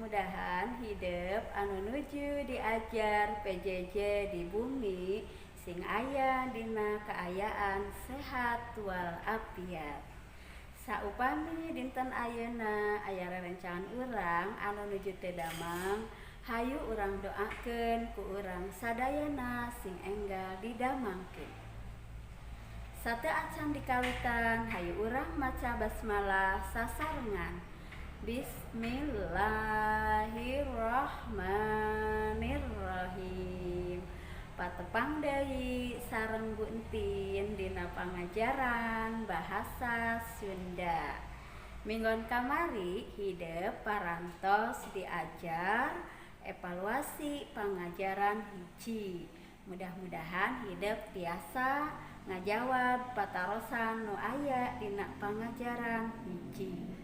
mudah-mudahan hidup anu nuju diajar PJJ di bumi sing aya dina kaayaan sehat walafiat. Saupami dinten ayeuna aya rerencangan urang anu nuju teu damang, hayu urang doakeun ku urang sadayana sing enggal didamangkeun. Sateu acan dikawitan hayu urang maca basmalah sasarengan. Bismillahirrahmanirrahim. Patepang deui sareng Bu Entin dina pangajaran bahasa Sunda. Minggon kamari hideuk parantos diajar evaluasi pangajaran hiji. Mudah-mudahan hideuk tiasa ngajawab patarosan nu aya dina pangajaran hiji.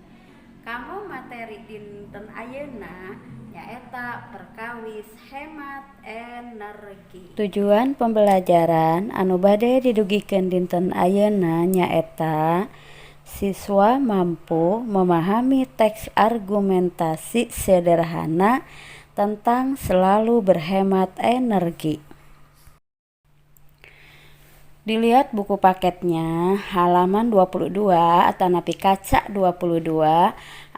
Kanggo materi dinten ayeuna nyaeta perkawis hemat energi. Tujuan pembelajaran anu bade didugikeun dinten ayeuna nyaeta siswa mampu memahami teks argumentasi sederhana tentang selalu berhemat energi. Dilihat buku paketnya halaman 22 atanapi kaca 22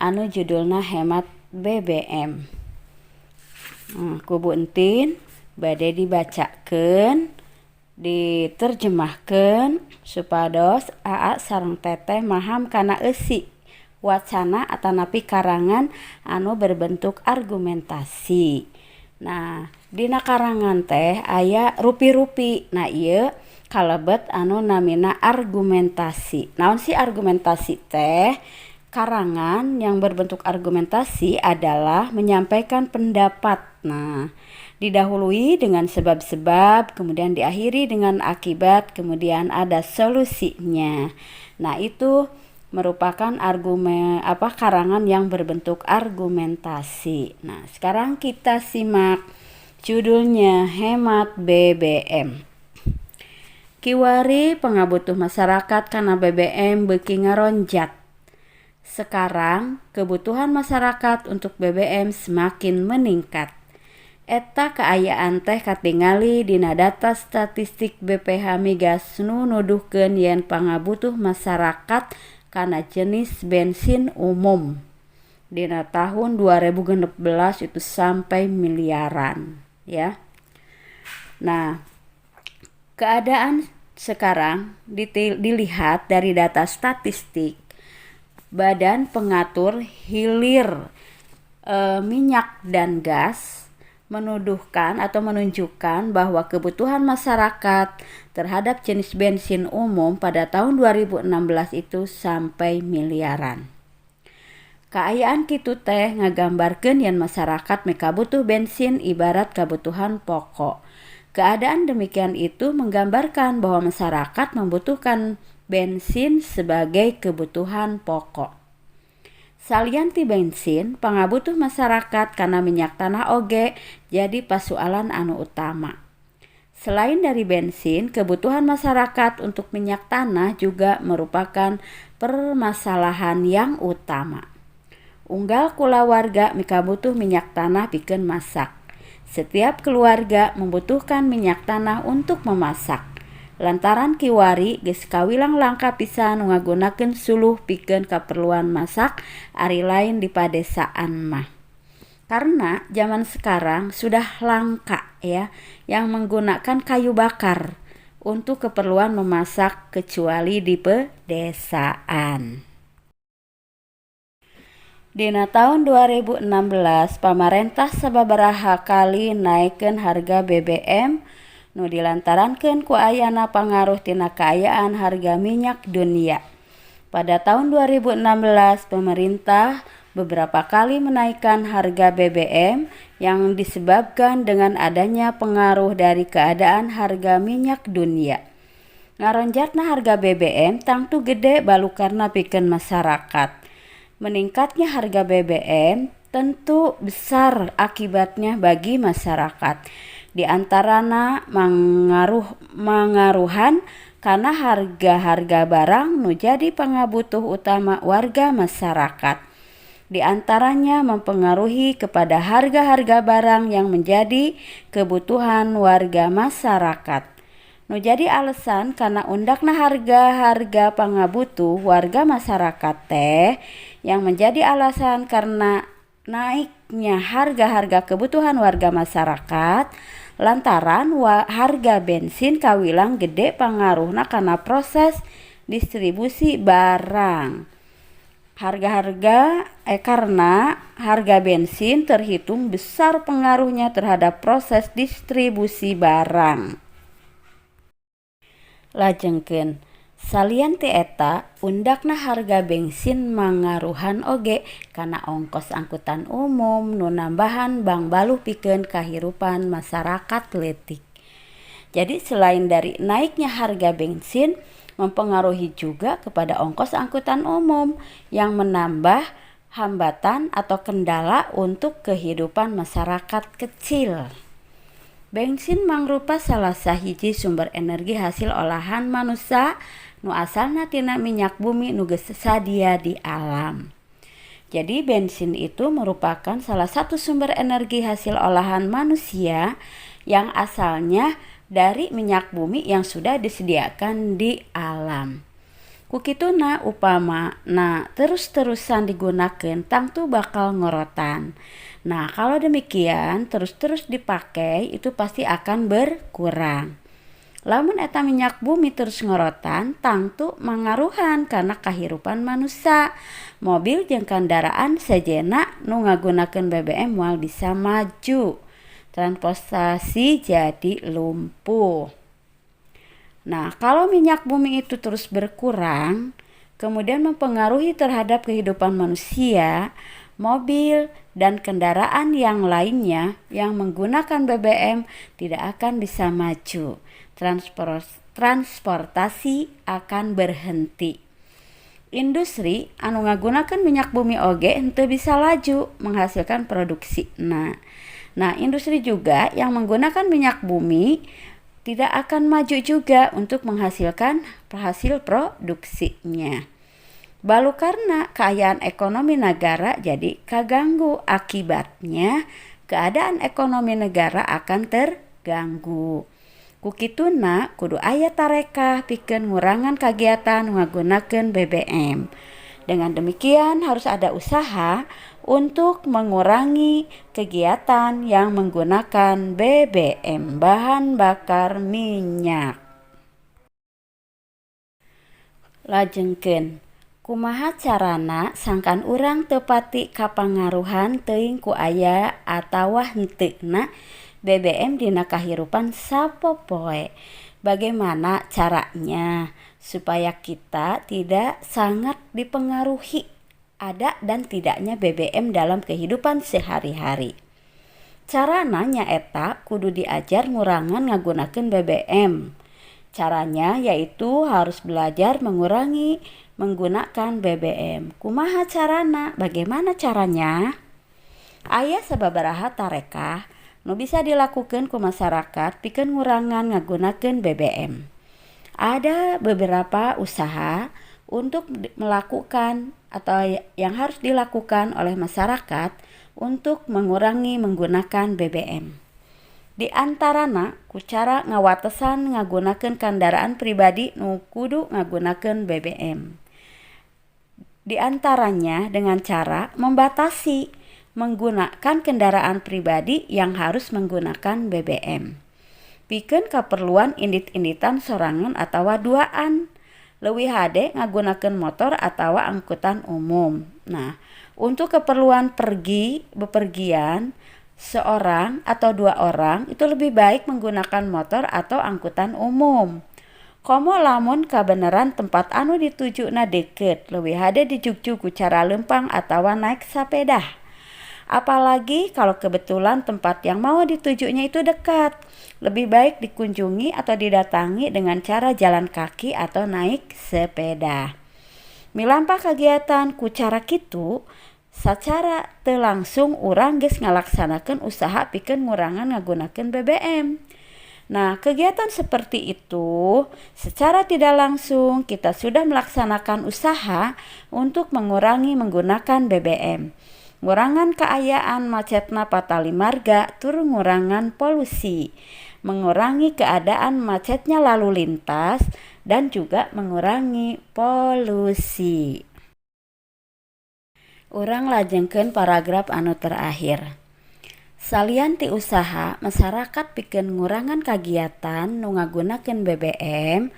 anu judulna hemat BBM. Ku Bu Entin bade dibacakeun, diterjemahkeun supados aa sareng teteh maham kana eusi wacana atanapi karangan anu berbentuk argumentasi. Nah, dina karangan teh aya rupi-rupi. Nah, ieu kalebet anu namina argumentasi. Naon sih argumentasi teh? Karangan yang berbentuk argumentasi adalah menyampaikan pendapat. Nah, didahului dengan sebab-sebab, kemudian diakhiri dengan akibat, kemudian ada solusinya. Nah, itu merupakan karangan yang berbentuk argumentasi. Nah, sekarang kita simak judulnya hemat BBM. Kiwari pangabutuh masyarakat kana BBM beuki ngaronjat. Sekarang kebutuhan masyarakat untuk BBM semakin meningkat. Eta kaayaan teh katingali dina data statistik BPH Migas nu nuduhkeun yen pangabutuh masyarakat kana jenis bensin umum dina tahun 2016 itu sampai miliaran ya. Nah, keadaan sekarang dilihat dari data statistik Badan Pengatur Hilir Minyak dan Gas menuduhkan atau menunjukkan bahwa kebutuhan masyarakat terhadap jenis bensin umum pada tahun 2016 itu sampai miliaran. Kaayaan kitu teh ngagambarkeun yen masyarakat mikabutuh bensin ibarat kebutuhan pokok. Keadaan demikian itu menggambarkan bahwa masyarakat membutuhkan bensin sebagai kebutuhan pokok. Salian ti bensin, pangabutuh masyarakat kana minyak tanah oge jadi pasoalan anu utama. Selain dari bensin, kebutuhan masyarakat untuk minyak tanah juga merupakan permasalahan yang utama. Unggal kulawarga mikabutuh minyak tanah pikeun masak. Setiap keluarga membutuhkan minyak tanah untuk memasak. Lantaran kiwari geus kawilang langka pisan ngagunakeun suluh pikeun kaperluan masak ari lain di padesaan mah. Karena zaman sekarang sudah langka ya yang menggunakan kayu bakar untuk keperluan memasak kecuali di pedesaan. Dina tahun 2016 pamarentah sababaraha kali naikkeun harga BBM nu dilantarankeun ku ayana pangaruh tina kaayaan harga minyak dunia. Pada tahun 2016 pemerintah beberapa kali menaikkan harga BBM yang disebabkan dengan adanya pengaruh dari keadaan harga minyak dunia. Ngaronjatna harga BBM tangtu gede balukarna pikeun masyarakat. Meningkatnya harga BBM tentu besar akibatnya bagi masyarakat. Di antarana mangaruhan karena harga-harga barang nu jadi pangabutuh utama warga masyarakat. Di antaranya mempengaruhi kepada harga-harga barang yang menjadi kebutuhan warga masyarakat. Nu jadi alasan karena undakna harga-harga pangabutuh warga masyarakat teh yang menjadi alasan karena naiknya harga-harga kebutuhan warga masyarakat lantaran harga bensin kawilang gede pangaruhna karena proses distribusi barang. Karena harga bensin terhitung besar pengaruhnya terhadap proses distribusi barang. Lajengkeun salian ti eta undakna harga bensin mangaruhan oge kana ongkos angkutan umum nu nambahan bangbaluh pikeun kahirupan masyarakat leutik. Jadi selain dari naiknya harga bensin mempengaruhi juga kepada ongkos angkutan umum yang menambah hambatan atau kendala untuk kehidupan masyarakat kecil. Bensin mangrupa salah sahiji sumber energi hasil olahan manusia nu asalna tina minyak bumi nu geus sadia di alam. Jadi bensin itu merupakan salah satu sumber energi hasil olahan manusia yang asalnya dari minyak bumi yang sudah disediakan di alam. Kukituna upamana terus-terusan digunakan tangtu bakal ngorotan. Nah kalau demikian terus-terus dipakai itu pasti akan berkurang. Lamun eta minyak bumi terus ngorotan tangtu mangaruhan karena kahirupan manusia. Mobil jeung kendaraan sejenna nu ngagunakeun BBM moal bisa maju. Transportasi jadi lumpuh. Nah, kalau minyak bumi itu terus berkurang, kemudian mempengaruhi terhadap kehidupan manusia, mobil, dan kendaraan yang lainnya yang menggunakan BBM tidak akan bisa maju. Transportasi akan berhenti. Industri anu ngagunakeun minyak bumi oge henteu bisa laju menghasilkan produksi. Nah, industri juga yang menggunakan minyak bumi tidak akan maju juga untuk menghasilkan hasil produksinya. Balu karena keadaan ekonomi negara jadi kaganggu, akibatnya keadaan ekonomi negara akan terganggu. Kukituna kudu aya tarekah pikeun ngurangan kagiatan ngagunakeun BBM. Dengan demikian harus ada usaha untuk mengurangi kegiatan yang menggunakan BBM bahan bakar minyak. Lajengkeun kumaha carana sangkan urang teu pati kapangaruhan teuing ku aya atawa henteuna BBM dina kahirupan sapopoe. Bagaimana caranya supaya kita tidak sangat dipengaruhi ada dan tidaknya BBM dalam kehidupan sehari-hari? Carana nyaeta kudu diajar ngurangan ngagunakeun BBM. Caranya yaitu harus belajar mengurangi menggunakan BBM. Kumaha carana? Bagaimana caranya? Aya sababaraha tarekah nu bisa dilakukan ku masyarakat pikeun ngurangan ngagunakeun BBM. Ada beberapa usaha untuk melakukan atau yang harus dilakukan oleh masyarakat untuk mengurangi menggunakan BBM. Di antarana ku cara ngawatesan ngagunakeun kendaraan pribadi nu kudu ngagunakeun BBM. Di antaranya dengan cara membatasi menggunakan kendaraan pribadi yang harus menggunakan BBM. Pikeun keperluan indit-inditan sorangan atawa duaan. Leuwih hade ngagunakeun motor atawa angkutan umum. Nah, untuk keperluan bepergian seorang atau dua orang itu lebih baik menggunakan motor atau angkutan umum. Komo lamun kabeneran tempat anu ditujuna deket, leuwih hade dijugju ku cara lempang atawa naik sapeda. Apalagi kalau kebetulan tempat yang mau ditujunya itu dekat, lebih baik dikunjungi atau didatangi dengan cara jalan kaki atau naik sepeda. Milampah kegiatan ku cara kitu, sacara teu langsung urang geus ngalaksanakeun usaha pikeun ngurangan ngagunakeun BBM. Nah, kegiatan seperti itu secara tidak langsung kita sudah melaksanakan usaha untuk mengurangi menggunakan BBM. Ngurangan keayaan macetna patali marga, turun ngurangan polusi, mengurangi keadaan macetnya lalu lintas, dan juga mengurangi polusi. Urang lajengkeun paragraf anu terakhir. Salian ti usaha masyarakat pikeun ngurangan kagiatan nu ngagunakeun BBM,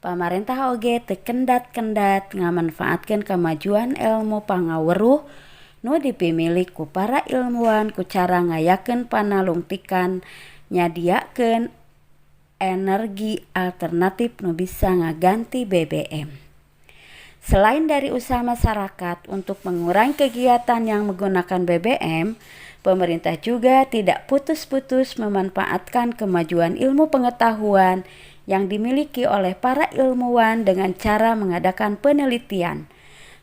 pamarentah oge teu kendat-kendat ngamanfaatkeun kamajuan ilmu pangaweuruh nu dipimili ku para ilmuwan ku cara ngayakeun panalungtikan nyadiakeun energi alternatif nu bisa ngaganti BBM. Selain dari usaha masyarakat untuk mengurangi kegiatan yang menggunakan BBM, pemerintah juga tidak putus-putus memanfaatkan kemajuan ilmu pengetahuan yang dimiliki oleh para ilmuwan dengan cara mengadakan penelitian,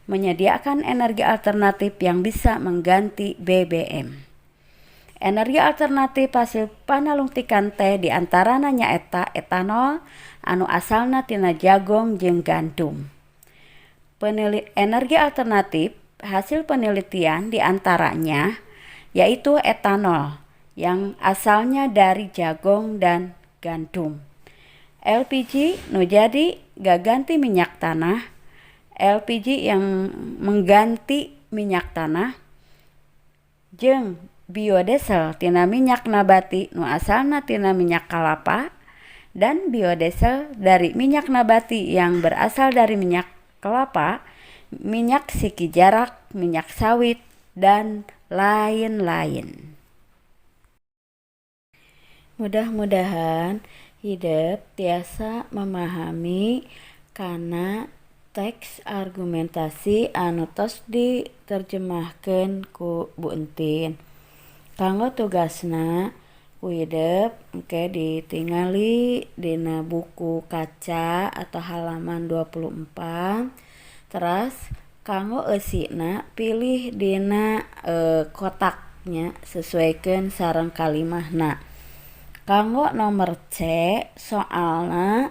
menyediakan energi alternatif yang bisa mengganti BBM. Energi alternatif hasil panalungtikan teh diantarana nyaeta etanol anu asalna tina jagong jeung gandum. Energi alternatif hasil penelitian diantaranya yaitu etanol yang asalnya dari jagong dan gandum. LPG nu jadi gaganti minyak tanah, LPG yang mengganti minyak tanah, jeung biodiesel tina minyak nabati nu asalna tina minyak kalapa, dan biodiesel dari minyak nabati yang berasal dari minyak kelapa, minyak siki jarak, minyak sawit, dan lain-lain. Mudah-mudahan hidup tiasa memahami kana teks argumentasi anu tos diterjemahkeun ku Bu Entin. Kanggo tugasna ku hidup engke ditingali dina buku kaca atau halaman 24. Terus kanggo eusina pilih dina kotaknya sesuaikeun sareng kalimahna. Kanggo nomor C soalna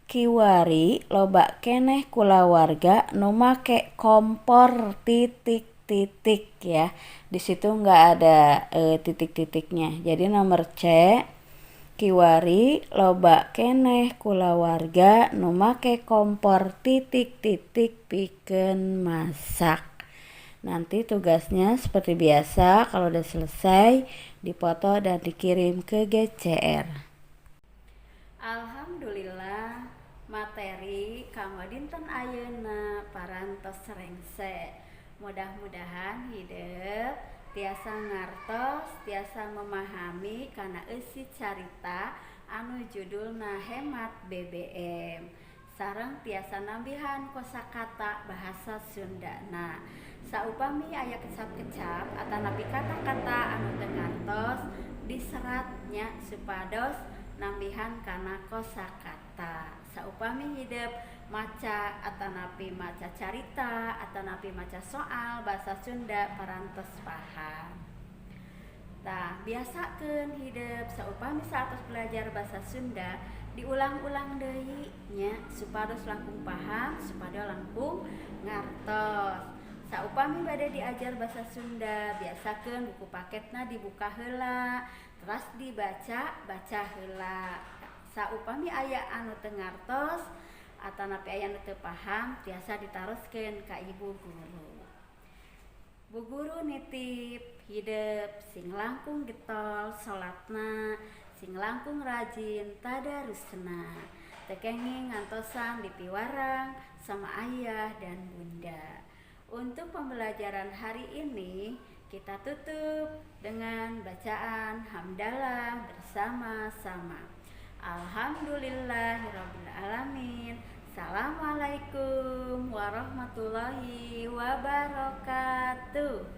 kiwari loba keneh kulawarga nu make kompor titik-titik ya. Di situ enggak ada titik-titiknya. Jadi nomor C kiwari loba keneh kulawarga nu make kompor titik-titik pikeun masak. Nanti tugasnya seperti biasa kalau udah selesai dipoto dan dikirim ke GCR. Alhamdulillah materi kanggo dinten ayeuna parantos rengse. Mudah-mudahan hidup tiasa ngartos, tiasa memahami kana eusi carita anu judulna hemat BBM. Sareng tiasa nambihan kosakata bahasa Sundana. Saupami aya kecap-kecap atanapi kata-kata anu teu ngartos diseratnya supados nambihan kana kosakata. Saupami hidup maca atanapi maca carita atanapi maca soal bahasa Sunda parantos paham. Tah biasakeun hidup saupami saatos belajar bahasa Sunda diulang-ulang deui nya supados langkung paham, supados langkung ngartos. Saupami bade diajar bahasa Sunda, biasakeun buku paketna dibuka heula, terus dibaca heula. Saupami aya anu teu ngartos atanapi aya anu teu paham, tiasa ditaroskeun ka ibu guru. Bu guru nitip hidup sing langkung getol salatna, sing langkung rajin tadarusna, teu kenging ngantosan dipiwarang sama ayah dan bunda. Untuk pembelajaran hari ini kita tutup dengan bacaan hamdalah bersama-sama. Alhamdulillahirabbil alamin. Assalamualaikum warahmatullahi wabarakatuh.